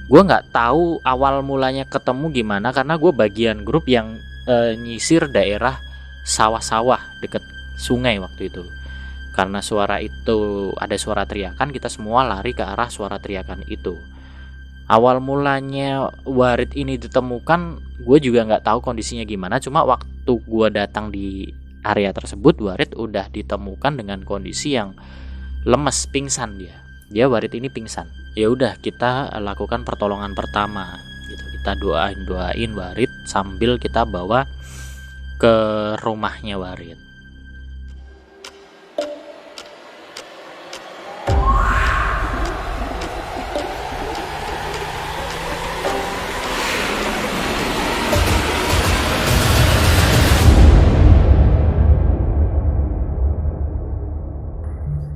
Gue nggak tahu awal mulanya ketemu gimana karena gue bagian grup yang nyisir daerah sawah-sawah deket sungai waktu itu. Karena suara itu ada suara teriakan, kita semua lari ke arah suara teriakan itu. Awal mulanya Warid ini ditemukan, gue juga nggak tahu kondisinya gimana. Cuma waktu gue datang di area tersebut, Warid udah ditemukan dengan kondisi yang lemes, pingsan dia. Warid ini pingsan. Ya udah, kita lakukan pertolongan pertama gitu. Kita doain Warid sambil kita bawa ke rumahnya Warid.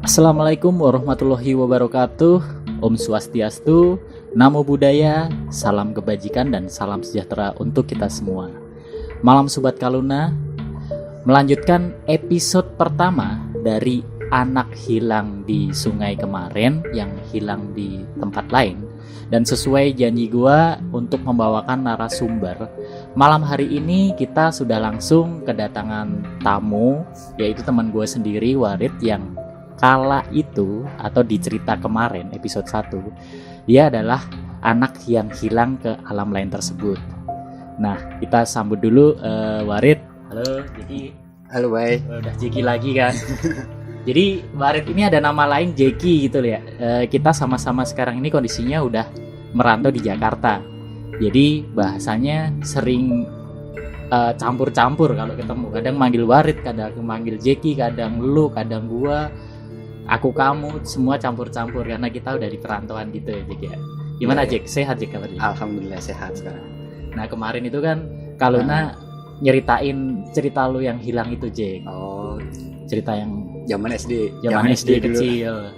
Assalamualaikum warahmatullahi wabarakatuh. Om Swastiastu, Namo Buddhaya, salam kebajikan dan salam sejahtera untuk kita semua. Malam Sobat Kaluna, melanjutkan episode pertama dari anak hilang di sungai kemarin yang hilang di tempat lain. Dan sesuai janji gua untuk membawakan narasumber, malam hari ini kita sudah langsung kedatangan tamu, yaitu teman gue sendiri, Warid, yang kala itu atau di cerita kemarin episode 1 dia adalah anak yang hilang ke alam lain tersebut. Nah, kita sambut dulu Warid. Halo Jeki. Halo Bay. Udah Jeki lagi kan. Jadi Warid ini ada nama lain Jeki gitu ya. Kita sama-sama sekarang ini kondisinya udah merantau di Jakarta. Jadi bahasanya sering campur-campur kalau ketemu. Kadang manggil Warid, kadang manggil Jeki, kadang lu, kadang gua, aku, kamu, semua campur-campur karena kita udah di perantauan gitu ya, Jack ya. Gimana Jack? Sehat Jack kabarnya? Alhamdulillah sehat sekarang. Nah, kemarin itu kan Kaluna nyeritain cerita lu yang hilang itu, Jack. Oh, cerita yang zaman SD SD kecil.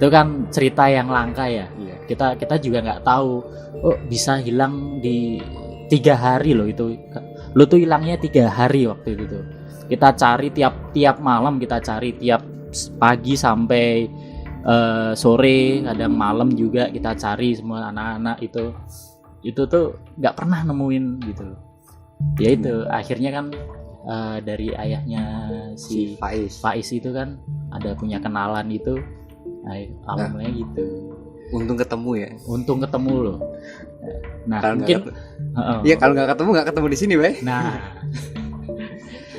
Itu kan cerita yang langka ya. Iya. Kita juga nggak tahu bisa hilang di 3 hari loh itu. Lu tuh hilangnya 3 hari waktu itu tuh. Kita cari tiap malam, kita cari tiap pagi sampai sore, kadang malam juga kita cari semua anak-anak itu tuh nggak pernah nemuin gitu. Ya itu akhirnya kan dari ayahnya si Faiz itu kan ada punya kenalan itu, awalnya gitu. Untung ketemu loh. Nah kalo mungkin iya kalau nggak ketemu di sini Bay.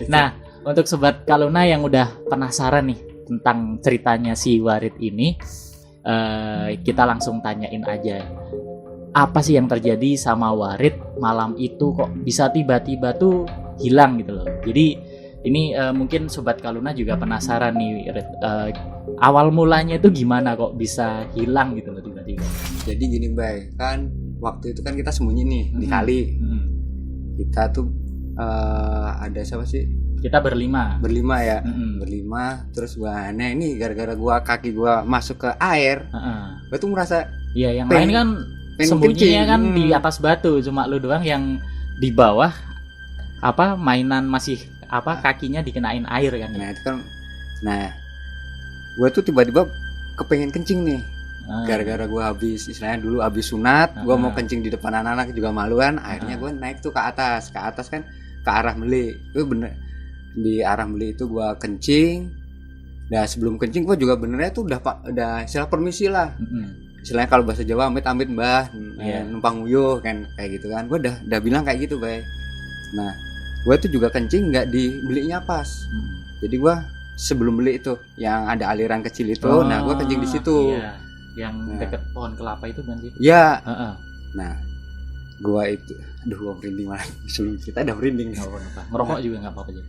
Nah untuk Sobat Kaluna yang udah penasaran nih tentang ceritanya si Warid ini, kita langsung tanyain aja, apa sih yang terjadi sama Warid malam itu kok bisa tiba-tiba tuh hilang gitu loh. Jadi ini mungkin Sobat Kaluna juga penasaran nih, awal mulanya itu gimana kok bisa hilang gitu loh tiba-tiba. Jadi gini Bay, kan waktu itu kan kita sembunyi nih di kali. Kita tuh ada siapa sih? Kita berlima ya. Berlima, terus gua aneh ini gara-gara kaki gua masuk ke air. Gua tuh merasa iya, yang lain kan sembunyinya kan di atas batu, cuma lu doang yang di bawah mainan masih kakinya dikenain air kan. Nah itu kan, gua tuh tiba-tiba kepengen kencing nih. Gara-gara gua istilahnya dulu habis sunat, gua mau kencing di depan anak-anak juga malu kan. Akhirnya gua naik tuh ke atas kan ke arah Meli. Itu bener di arah Meli itu gua kencing. Nah sebelum kencing gua juga benernya tuh udah istilah permisi lah. Istilahnya kalau bahasa Jawa amit-amit mbah, numpang uyuh kan kayak gitu kan. Gua udah bilang kayak gitu Bay. Nah gua tuh juga kencing nggak di Melinya pas. Jadi gua sebelum Meli itu yang ada aliran kecil itu, nah gua kencing di situ. Iya. Yang deket pohon kelapa itu kan sih? Iya. Nah gua itu, gua merinding malah sebelum cerita udah merinding. Ngerokok juga nggak apa-apa aja.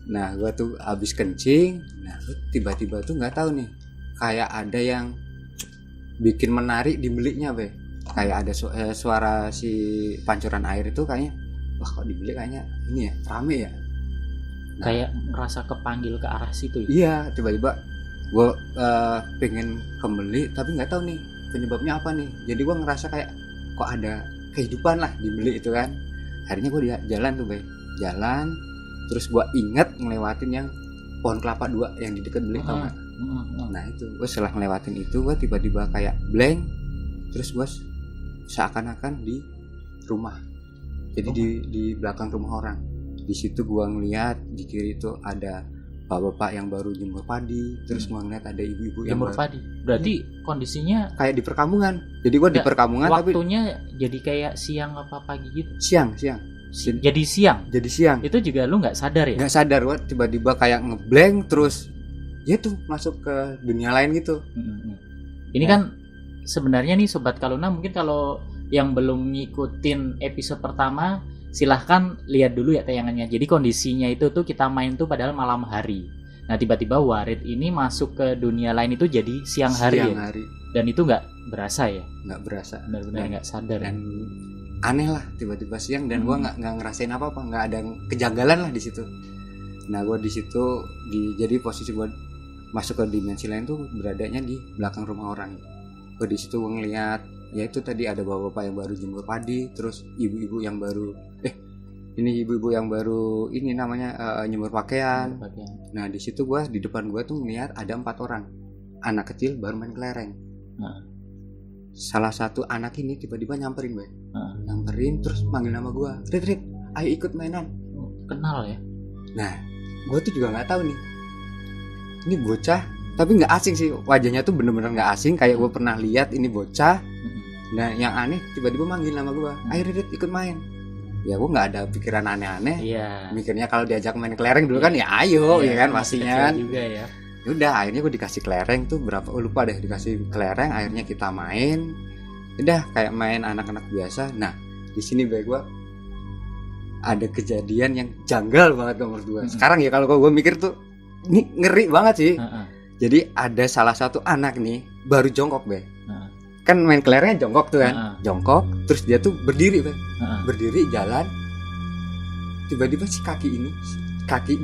Nah gue tuh abis kencing, nah tiba-tiba tuh nggak tahu nih, kayak ada yang bikin menarik di beliknya Be. Kayak ada suara si pancuran air itu kayaknya, wah kok di belik kayaknya ini ya rame ya. Nah, kayak ngerasa kepanggil ke arah situ ya? Iya, tiba-tiba gue pengen kembali tapi nggak tahu nih penyebabnya apa nih. Jadi gue ngerasa kayak kok ada kehidupan lah di belik itu kan. Akhirnya gue jalan tuh Be, jalan. Terus gue ingat ngelewatin yang pohon kelapa 2 yang di dekat belik, tau gak? Nah itu gue setelah ngelewatin itu gue tiba-tiba kayak blank. Terus gue seakan-akan di rumah. Jadi di belakang rumah orang. Di situ gua ngeliat di kiri itu ada bapak-bapak yang baru jemur padi, terus gua ngeliat ada ibu-ibu yang jemur padi. Berarti kondisinya kayak di perkampungan. Jadi gua di perkampungan tapi waktunya jadi kayak siang apa pagi gitu. siang. Jadi siang. Itu juga lu nggak sadar ya? Nggak sadar, gua tiba-tiba kayak ngeblank terus ya tuh masuk ke dunia lain gitu. Ini kan sebenarnya nih Sobat Kaluna, mungkin kalau yang belum ngikutin episode pertama silahkan lihat dulu ya tayangannya. Jadi kondisinya itu tuh kita main tuh padahal malam hari. Nah tiba-tiba Warid ini masuk ke dunia lain itu jadi siang hari. Dan itu nggak berasa ya? Nggak berasa. Benar-benar nggak sadar. Dan aneh lah tiba-tiba siang dan gua nggak ngerasain apa-apa, nggak ada kejanggalan lah di situ. Nah gua di situ jadi posisi gua masuk ke dimensi lain tuh beradanya di belakang rumah orang. Gua di situ gua ngeliat ya itu tadi ada bapak-bapak yang baru jemur padi, terus ibu-ibu yang baru ini namanya nyemur pakaian. Nah di situ di depan gua tuh ngeliat ada 4 orang anak kecil baru main kelereng. Salah satu anak ini tiba-tiba nyamperin terus manggil nama gua, Rit, ayo ikut mainan. Kenal ya. Nah gua tuh juga nggak tahu nih ini bocah, tapi nggak asing sih wajahnya tuh, bener-bener nggak asing, kayak gua pernah lihat ini bocah. Nah yang aneh tiba-tiba manggil nama gue, ayo Rit ikut main. Ya gue nggak ada pikiran aneh-aneh. Mikirnya kalau diajak main kelereng dulu kan ya ayo ya kan pastinya kan. Juga ya. Udah akhirnya gue dikasih kelereng tuh berapa lupa deh, dikasih kelereng, akhirnya kita main. Udah kayak main anak-anak biasa. Nah di sini gue ada kejadian yang janggal banget menurut gue. Sekarang ya kalau gue mikir tuh ini ngeri banget sih. Jadi ada salah satu anak nih baru jongkok kan main kelerengnya jongkok tuh kan, jongkok, terus dia tuh berdiri berdiri jalan, tiba-tiba si kaki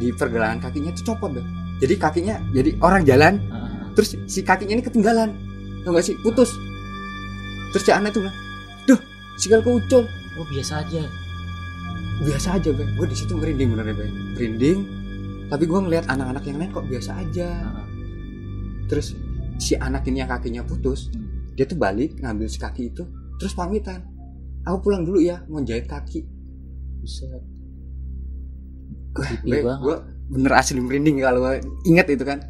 di pergelangan kakinya tuh copot jadi kakinya jadi orang jalan, terus si kakinya ini ketinggalan, tau gak sih, putus, terus si anak tuh bilang, duh, sikal keucul. Oh biasa aja gue di situ merinding bener ya merinding, tapi gue ngeliat anak-anak yang lain kok biasa aja. Terus si anak ini yang kakinya putus, dia tuh balik ngambil si kaki itu terus pamitan, aku pulang dulu ya mau jahit kaki. Buset, gue bener asli merinding kalau inget itu kan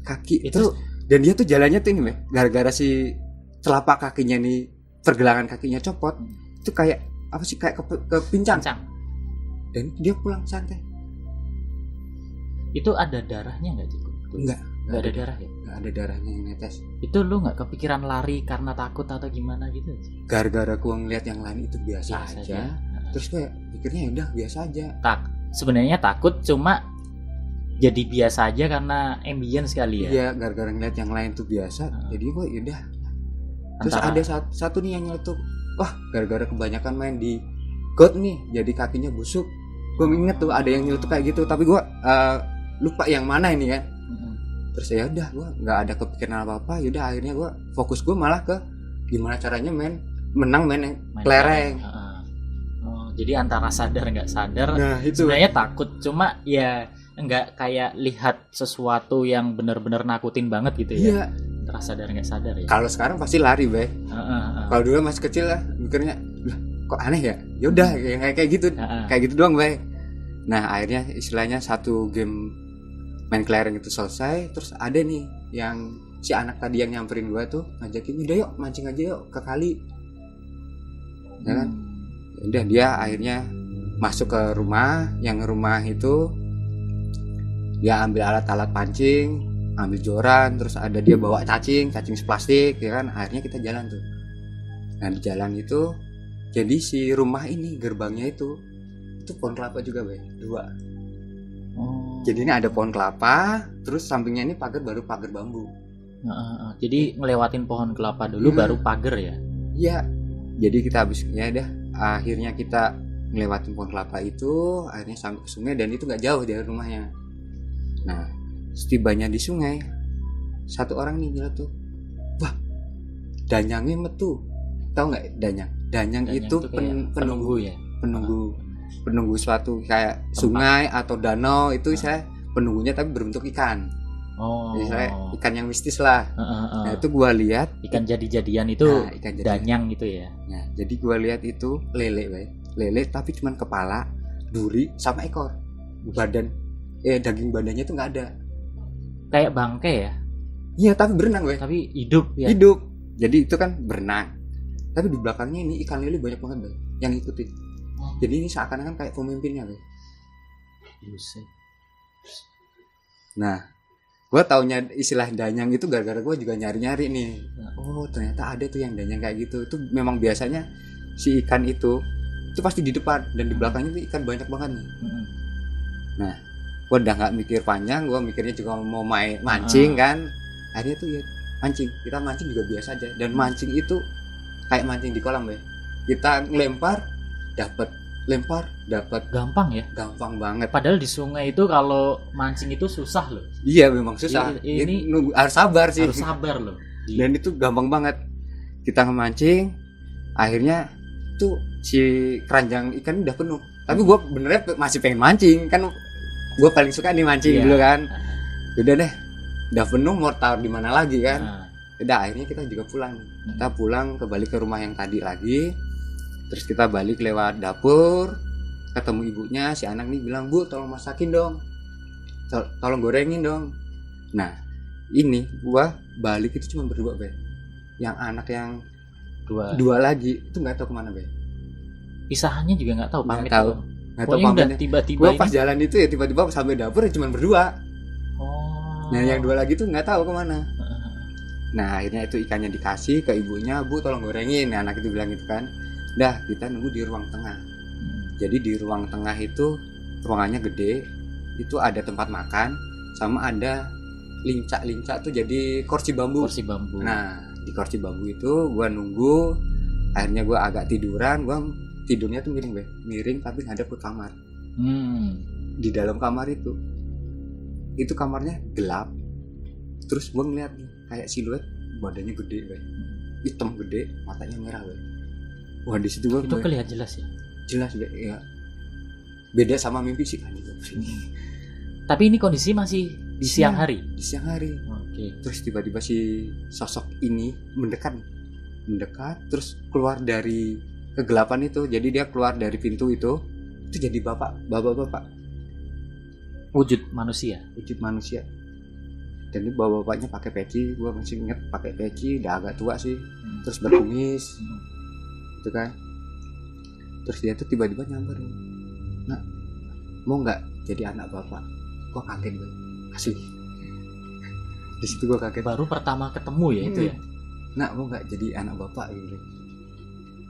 kaki itu. Terus, dan dia tuh jalannya tuh ini gara-gara si telapak kakinya nih, pergelangan kakinya copot, itu kayak apa sih, kayak kepincang. Dan dia pulang santai. Itu ada darahnya nggak sih? Nggak ada darah ya? Nggak ada darahnya yang netes. Itu lu nggak kepikiran lari karena takut atau gimana gitu? Gara-gara gua ngeliat yang lain itu biasa aja. Terus gue pikirnya udah biasa aja. Sebenarnya takut, cuma jadi biasa aja karena ambience kali ya. Iya, gara-gara ngeliat yang lain tuh biasa. Jadi gue udah. Terus ada satu nih yang nyeletuk. Wah, gara-gara kebanyakan main di God nih, jadi kakinya busuk. Gue inget tuh ada yang nyeletuk kayak gitu, tapi gue lupa yang mana ini kan. Terus ya udah gue nggak ada kepikiran apa-apa. Yaudah akhirnya gue fokus gue malah ke gimana caranya menang kelereng. Jadi antara sadar nggak sadar, nah, itu sebenarnya takut, cuma ya nggak kayak lihat sesuatu yang benar-benar nakutin banget gitu ya. Iya. Antara sadar nggak sadar ya. Kalau sekarang pasti lari, Kalau dulu masih kecil lah, mikirnya kok aneh ya. Yaudah kayak gitu, kayak gitu doang, Nah akhirnya istilahnya satu game main kelereng itu selesai, terus ada nih yang si anak tadi yang nyamperin gue tuh ngajakin, udah yuk mancing aja yuk ke kali, ya kan? Udah dia akhirnya masuk ke rumah, yang rumah itu dia ambil alat-alat pancing, ambil joran, terus ada dia bawa cacing plastik, ya kan? Akhirnya kita jalan tuh. Nah di jalan itu, jadi si rumah ini gerbangnya itu pohon kelapa juga, 2. Jadi ini ada pohon kelapa, terus sampingnya ini pagar bambu. Jadi ngelewatin pohon kelapa dulu baru pagar ya? Iya. Jadi kita akhirnya kita ngelewatin pohon kelapa itu, akhirnya sampai ke sungai, dan itu nggak jauh dari rumahnya. Nah, setibanya di sungai, satu orang nih nyeletuk, wah, danyangnya metu. Tahu nggak danyang? Danyang itu penunggu ya. Penunggu suatu kayak sungai atau danau itu, saya penunggunya tapi berbentuk ikan. Oh. Misalnya ikan yang mistis lah. Nah itu gue lihat ikan jadi-jadian itu, ikan danyang gitu ya. Nah jadi gue lihat itu lele tapi cuman kepala, duri sama ekor. Daging badannya itu nggak ada. Kayak bangkai ya? Iya tapi berenang weh. Tapi hidup ya. Hidup. Jadi itu kan berenang. Tapi di belakangnya ini ikan lele banyak banget weh yang ikutin. Jadi ini seakan-akan kayak pemimpinnya weh. Nah, gue taunya istilah danyang itu gara-gara gue juga nyari-nyari nih. Oh ternyata ada tuh yang danyang kayak gitu. Itu memang biasanya si ikan itu pasti di depan dan di belakangnya tuh ikan banyak banget nih. Nah, gue udah nggak mikir panjang, gue mikirnya juga mau main mancing kan. Akhirnya tuh ya mancing. Kita mancing juga biasa aja. Dan mancing itu kayak mancing di kolam weh. Kita lempar dapat, gampang ya, gampang banget. Padahal di sungai itu kalau mancing itu susah loh. Iya memang susah. Ini harus sabar sih. Harus sabar loh. Dan itu gampang banget. Kita ngemancing, akhirnya tuh si keranjang ikan udah penuh. Tapi gue benernya masih pengen mancing kan. Gue paling suka nih mancing dulu kan. Udah deh, udah penuh mau taruh di mana lagi kan. Udah akhirnya kita juga pulang. Kita pulang kembali ke rumah yang tadi lagi. Terus kita balik lewat dapur, ketemu ibunya, si anak nih bilang, "Bu, tolong masakin dong. Tolong gorengin dong." Nah, ini gua balik itu cuma berdua, Be. Yang anak yang dua lagi itu nggak tahu kemana, Be. Pisahannya juga nggak tahu, pamit. Nggak tahu pamitnya. Tiba-tiba gua pas jalan itu ya tiba-tiba sampai dapur ya cuma berdua. Nah, yang dua lagi tuh nggak tahu kemana. Nah, akhirnya itu ikannya dikasih ke ibunya, "Bu, tolong gorengin." Nah, anak itu bilang gitu kan. Dah, kita nunggu di ruang tengah. Jadi di ruang tengah itu ruangannya gede, itu ada tempat makan, sama ada lincak tuh jadi kursi bambu. Nah, di kursi bambu itu gua nunggu, akhirnya gua agak tiduran, gua tidurnya tuh miring tapi ngadep ke kamar. Di dalam kamar itu kamarnya gelap. Terus gua ngeliat nih, kayak siluet badannya gede, hitam gede, matanya merah, Wah di situ gua itu kelihatan jelas ya. Jelas ya. Beda sama mimpi sih kan itu. Tapi ini kondisi masih di siang hari. Di siang hari. Oke. Terus tiba-tiba si sosok ini mendekat terus keluar dari kegelapan itu. Jadi dia keluar dari pintu itu jadi bapak. Wujud manusia. Dan itu bapak-bapaknya pakai peci. Gua masih inget pakai peci, udah agak tua sih. Terus berkumis. Itu kan. Terus dia tuh tiba-tiba nyamperin, "Nak, mau nggak jadi anak bapak?" Gua kaget gue, asli. Di situ gua kaget. Baru pertama ketemu ya itu ya. "Nak, mau nggak jadi anak bapak?" gitu.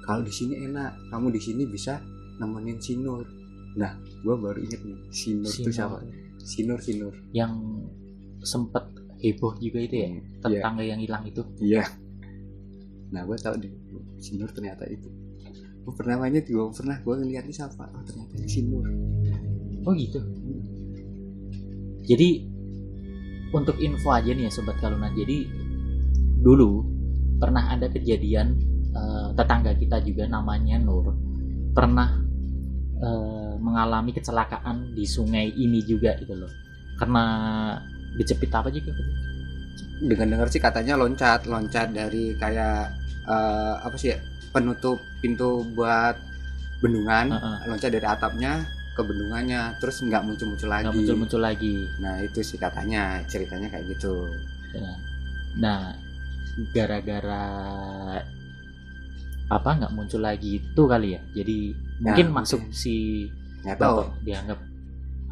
"Kalau di sini enak, kamu di sini bisa nemenin si Nur." Nah, gua baru inget nih, si Nur itu siapa? Si Nur. Yang sempet heboh juga itu ya, tetangga yang hilang itu. Iya. Nah, gua tahu deh, si Nur ternyata itu. Gue pernah ngeliat ini siapa? Oh ternyata si Nur. Oh gitu. Jadi untuk info aja nih ya Sobat Kaluna. Jadi dulu pernah ada kejadian tetangga kita juga namanya Nur pernah mengalami kecelakaan di sungai ini juga gitu loh. Karena dicepit apa juga? Dengar sih katanya loncat dari kayak apa sih ya? Penutup pintu buat bendungan, loncat dari atapnya ke bendungannya, terus nggak muncul lagi. Nah itu sih katanya, ceritanya kayak gitu. Nah gara-gara apa nggak muncul lagi itu kali ya, jadi mungkin masuk si bapak dianggap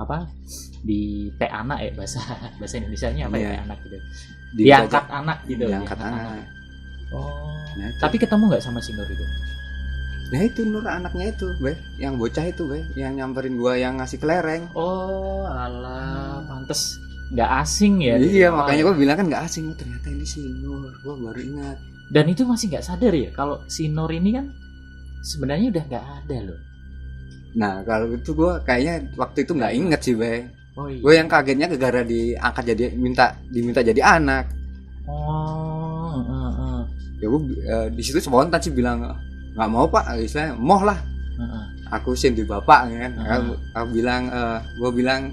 apa di anak ya bahasa Indonesianya apa ya anak gitu, diangkat anak gitu. Diangkat anak. Nah, tapi ketemu nggak sama si Nur itu? Nah itu Nur anaknya itu, yang bocah itu, yang nyamperin gua yang ngasih kelereng. Oh, alah, pantes nggak asing ya. Iya, makanya gua bilang kan nggak asing, ternyata ini si Nur. Gua baru ingat. Dan itu masih nggak sadar ya kalau si Nur ini kan sebenarnya udah nggak ada loh. Nah kalau itu gua kayaknya waktu itu nggak inget sih, Oh iya. Gua yang kagetnya gara-gara diangkat diminta jadi anak. Ya gue di situ spontan sih bilang nggak mau Pak, istilahnya moh lah. Aku sih di bapak kan. Aku bilang gue bilang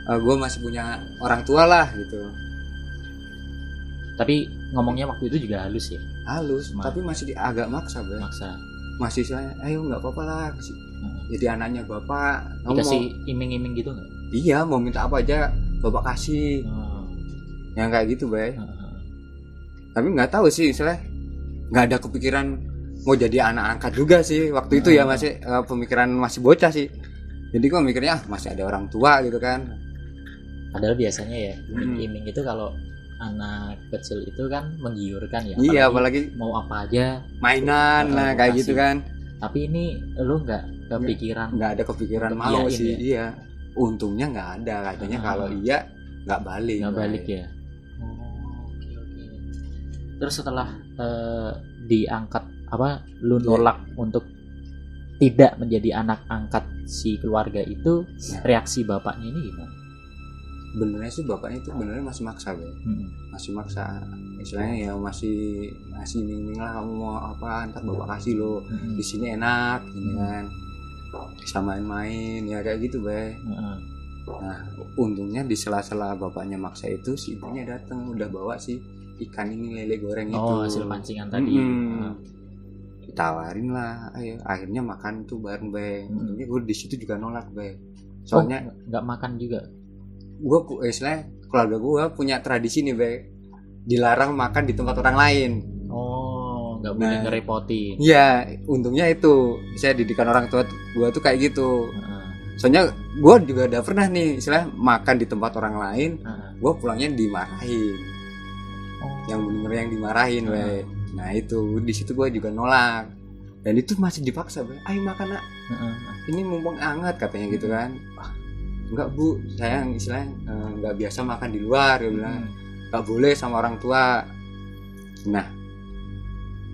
gue masih punya orang tua lah gitu. Tapi ngomongnya waktu itu juga halus ya? Halus, tapi masih agak maksa, Bang. Maksa. Masih saya, ayo nggak apa-apa lah. Jadi anaknya bapak. Dikasih iming-iming gitu nggak? Iya, mau minta apa aja bapak kasih. Yang kayak gitu, Bay. Tapi nggak tahu sih, misalnya nggak ada kepikiran mau jadi anak angkat juga sih waktu itu ya, masih pemikiran masih bocah sih. Jadi gue mikirnya masih ada orang tua gitu kan. Padahal biasanya ya iming-iming itu kalau anak kecil itu kan menggiurkan ya. Iya, apalagi mau apa aja mainan lah kayak gitu kan. Tapi ini lu nggak kepikiran? Nggak ada kepikiran mau sih. Ya? Iya. Untungnya nggak ada, katanya kalau iya nggak balik. Nggak balik ya. Oke. Terus setelah diangkat apa, lu nolak untuk tidak menjadi anak angkat si keluarga itu, reaksi bapaknya ini gimana? Benernya sih bapaknya itu benernya masih maksa, Be. Masih maksa. Istilahnya ya masih minggu lah, kamu mau apa ntar bapak kasih lo. Di sini enak, gitu kan. Bisa main-main ya kayak gitu, Be. Nah, untungnya di sela-sela bapaknya maksa itu si ibunya datang udah bawa si ikan ini, lele goreng itu. Oh, hasil pancingan tadi. Ditawarin lah, ayo. Akhirnya makan tuh bareng, Be. Untungnya gue di situ juga nolak, Be. Soalnya nggak makan juga. Gue istilahnya keluarga gue punya tradisi nih, Be, dilarang makan di tempat orang lain. Oh, nggak boleh ngerepotin. Iya, untungnya itu saya didikan orang tua gue tuh kayak gitu. Soalnya gue juga udah pernah nih istilah makan di tempat orang lain, gue pulangnya dimarahin. Yang bener yang dimarahin, Be. Nah itu di situ gue juga nolak. Dan itu masih dipaksa, Be. Ayo makan, Nak. Ini mumpung hangat katanya gitu kan. Enggak, Bu, saya istilahnya nggak biasa makan di luar, dia bilang. Nggak boleh sama orang tua. Nah,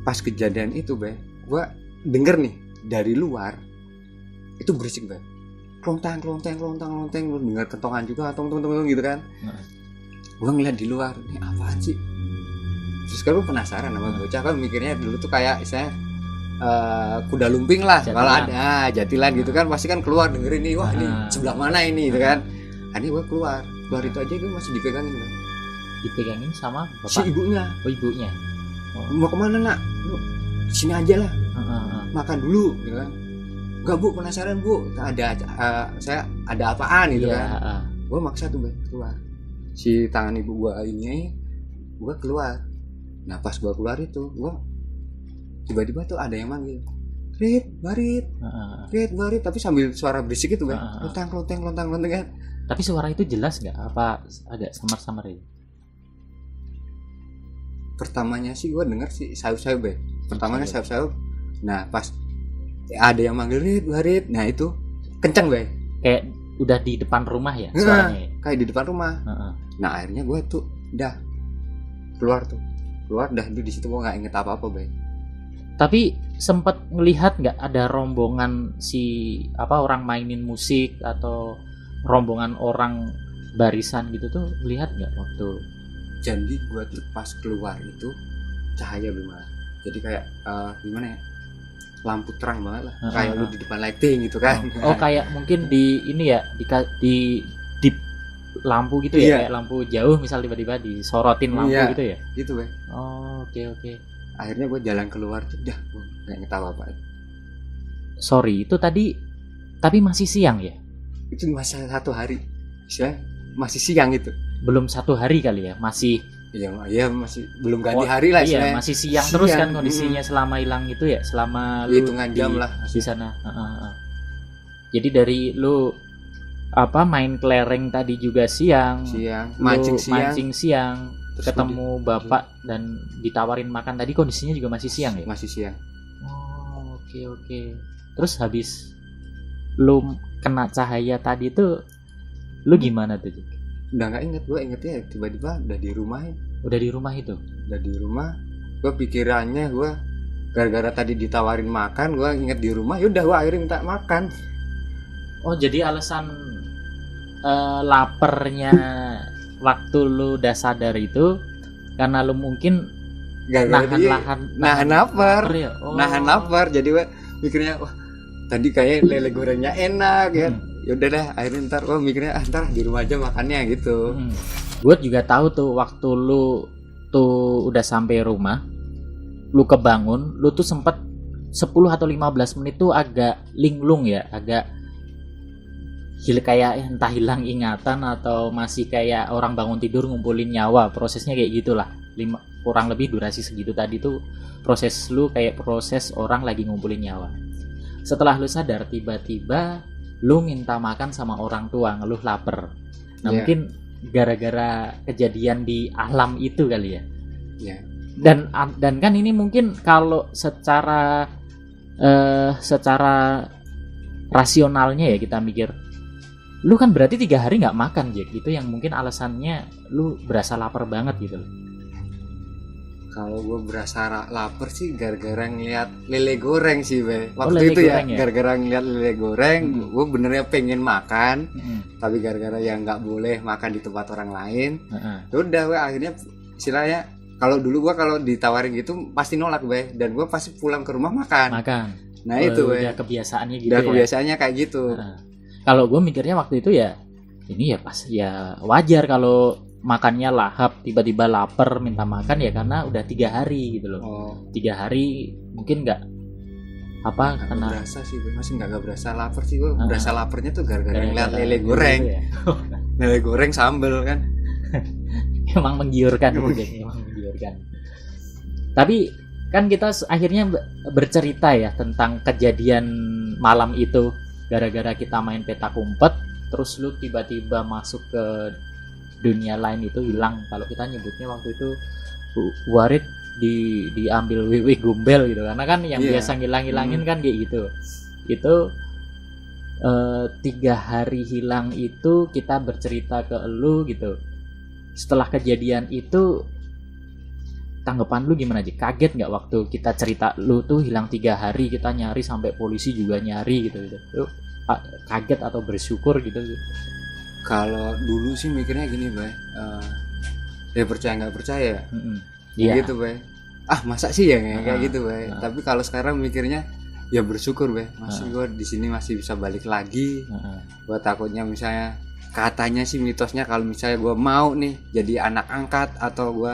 pas kejadian itu, Be, gue denger nih dari luar itu berisik, Be. Klontang, lu denger kentongan juga, tong gitu kan. Gue ngeliat di luar, ini apaan sih? Terus kan lu penasaran sama bocah, kan mikirnya dulu tuh kayak istilahnya kuda lumping lah, kalau ada jatilan gitu kan, pasti kan keluar dengerin nih, wah ini sebelah mana ini gitu kan. Ini gue keluar itu aja gue masih dipegangin, Bang. Dipegangin sama bapak? Si ibunya. Oh, ibunya. Mau kemana, Nak? Lu sini aja lah, makan dulu gitu kan. Enggak, Bu, penasaran, Bu, saya ada apaan gitu kan. Gue maksa tuh, Bang, keluar. Si tangan ibu gue ini gue keluar. Nah pas gue keluar itu gue tiba-tiba tuh ada yang manggil, Rit, Barit, tapi sambil suara berisik itu, Bang. Lontang kan. Tapi suara itu jelas nggak? Apa agak samar-samar itu? Pertamanya sih gue denger sih sayup-sayup, Bang. Pertamanya sayup-sayup. Nah pas ada yang manggil Rit, Barit, nah itu kenceng, Bang. Kayak udah di depan rumah ya suaranya? Kayak di depan rumah. Nah akhirnya gue tuh udah keluar dah di situ, gue nggak inget apa-apa, Bang. Tapi sempat ngelihat nggak ada rombongan orang mainin musik atau rombongan orang barisan gitu tuh, lihat nggak waktu? Jadi gue tuh pas keluar itu cahaya belum, jadi kayak gimana ya, lampu terang banget lah, kayak lu di depan lighting gitu kan. Oh kayak mungkin di ini ya, di lampu gitu ya, kayak lampu jauh misal tiba-tiba disorotin lampu gitu ya. Gitu, Bang. Oh, oke. Akhirnya gue jalan keluar tuh, dah gue nggak ketawa apa. Sorry, itu tadi tapi masih siang ya? Itu masih 1 hari, masih siang itu. Belum 1 hari kali ya, masih. Iya masih belum ganti hari lah. Iya masih siang terus kan kondisinya selama hilang itu ya, selama lu hitungan jam lah di sana. Jadi dari lu main kelereng tadi juga siang, mancing siang. Terus ketemu bapak dan ditawarin makan tadi, kondisinya juga masih siang ya? Masih siang. Oh, oke. Terus habis lu kena cahaya tadi tuh, lu gimana tuh? Udah nggak inget, gue ingetnya tiba-tiba udah di rumah. Udah di rumah itu? Udah di rumah. Gue pikirannya gue gara-gara tadi ditawarin makan, gue inget di rumah. Yaudah gue akhirnya minta makan. Oh jadi alasan lapernya waktu lu udah sadar itu karena lu mungkin nahan lapar ya? Nahan lapar, jadi gue mikirnya wah tadi kayak lele gorengnya enak ya. ya udah dah, akhirnya ntar gue mikirnya ntar di rumah aja makannya gitu. Gue juga tahu tuh waktu lu tuh udah sampai rumah, lu kebangun, lu tuh sempet 10 atau 15 menit tuh agak linglung ya, agak kayak entah hilang ingatan atau masih kayak orang bangun tidur ngumpulin nyawa, prosesnya kayak gitulah. Kurang lebih durasi segitu tadi tuh proses lu kayak proses orang lagi ngumpulin nyawa. Setelah lu sadar, tiba-tiba lu minta makan sama orang tua, ngeluh lapar. Nah mungkin gara-gara kejadian di alam itu kali ya. Dan kan ini mungkin kalau secara rasionalnya ya kita mikir, lu kan berarti 3 hari nggak makan, Jack. Itu yang mungkin alasannya lu berasa lapar banget gitu. Kalau gue berasa lapar sih gara-gara ngeliat lele goreng sih, Be. Waktu itu ya, gara-gara ngeliat lele goreng, gue benernya pengen makan, tapi gara-gara yang nggak boleh makan di tempat orang lain. Udah, gue akhirnya istilahnya, kalau dulu gue kalau ditawarin gitu pasti nolak, Be. Dan gue pasti pulang ke rumah makan. Nah itu, Be. Udah kebiasaannya gitu. Udah kebiasaannya kayak gitu. Kalau gue mikirnya waktu itu ya, ini ya pas ya wajar kalau makannya lahap, tiba-tiba lapar minta makan ya karena udah 3 hari gitu loh. 3 hari mungkin nggak apa karena berasa sih, masih nggak berasa lapar sih. Gue berasa laparnya tuh gara-gara ngeliat lele goreng ya? Lele goreng sambel kan. Emang menggiurkan gitu, emang menggiurkan. Tapi kan kita akhirnya bercerita ya tentang kejadian malam itu, gara-gara kita main petak umpet, terus lu tiba-tiba masuk ke dunia lain itu hilang. Kalau kita nyebutnya waktu itu Warid diambil wiwi gumbel gitu, karena kan yang biasa ngilang-ngilangin kan kayak gitu. Itu 3 hari hilang itu kita bercerita ke lu gitu. Setelah kejadian itu tanggapan lu gimana aja? Kaget nggak waktu kita cerita lu tuh hilang 3 hari, kita nyari sampai polisi juga nyari gitu. Lu kaget atau bersyukur gitu? Kalau dulu sih mikirnya gini, Bay, ya percaya nggak percaya, gitu, Bay. Masa sih ya kayak gitu, Bay. Tapi kalau sekarang mikirnya ya bersyukur, Bay. Masih gue di sini masih bisa balik lagi. Gue takutnya misalnya katanya sih mitosnya kalau misalnya gue mau nih jadi anak angkat atau gue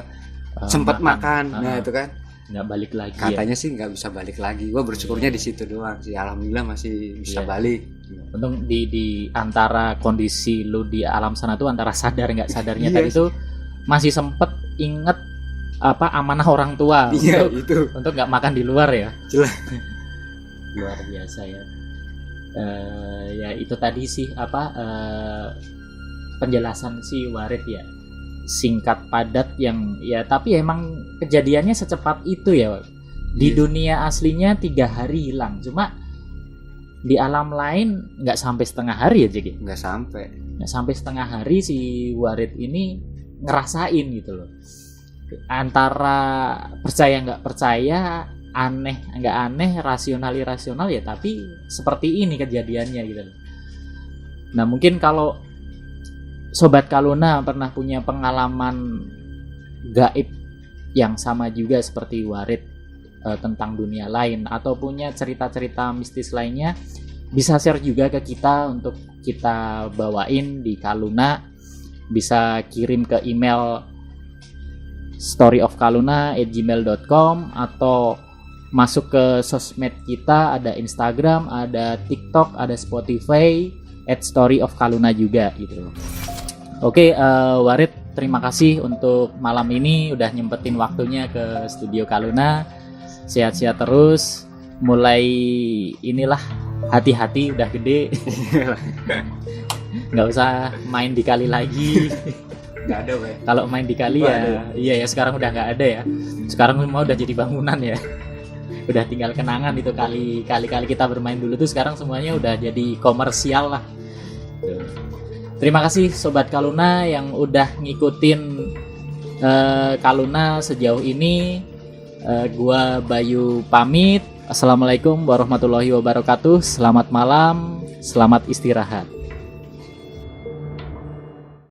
sempat makan, nah itu kan nggak balik lagi. Katanya sih nggak bisa balik lagi. Gue bersyukurnya di situ doang sih. Alhamdulillah masih bisa balik. Untung di antara kondisi lu di alam sana tuh antara sadar nggak sadarnya tadi tuh masih sempet inget apa amanah orang tua untuk nggak makan di luar ya. Jelas. Luar biasa ya. Ya itu tadi sih apa penjelasan si Warid ya, singkat padat yang ya, tapi emang kejadiannya secepat itu ya. Di dunia aslinya 3 hari hilang, cuma di alam lain nggak sampai setengah hari ya, Jeki? Nggak sampai setengah hari si Warid ini ngerasain gitu loh. Antara percaya nggak percaya, aneh nggak aneh, rasional irasional ya, tapi seperti ini kejadiannya gitu loh. Nah mungkin kalau Sobat Kaluna pernah punya pengalaman gaib yang sama juga seperti Warid tentang dunia lain, atau punya cerita-cerita mistis lainnya, bisa share juga ke kita untuk kita bawain di Kaluna. Bisa kirim ke email storyofkaluna@gmail.com atau masuk ke sosmed kita, ada Instagram, ada TikTok, ada Spotify @storyofkaluna juga gitu. Oke, Warid, terima kasih untuk malam ini udah nyempetin waktunya ke studio Kaluna. Sehat-sehat terus. Mulai inilah hati-hati, udah gede. Nggak usah main di kali lagi. Nggak ada, Bay. Kalau main di kali iya ya sekarang udah nggak ada ya. Sekarang semua udah jadi bangunan ya. Udah tinggal kenangan itu kali-kali kita bermain dulu tuh, sekarang semuanya udah jadi komersial lah. Terima kasih Sobat Kaluna yang udah ngikutin Kaluna sejauh ini. Gua Bayu pamit. Assalamualaikum warahmatullahi wabarakatuh. Selamat malam, selamat istirahat.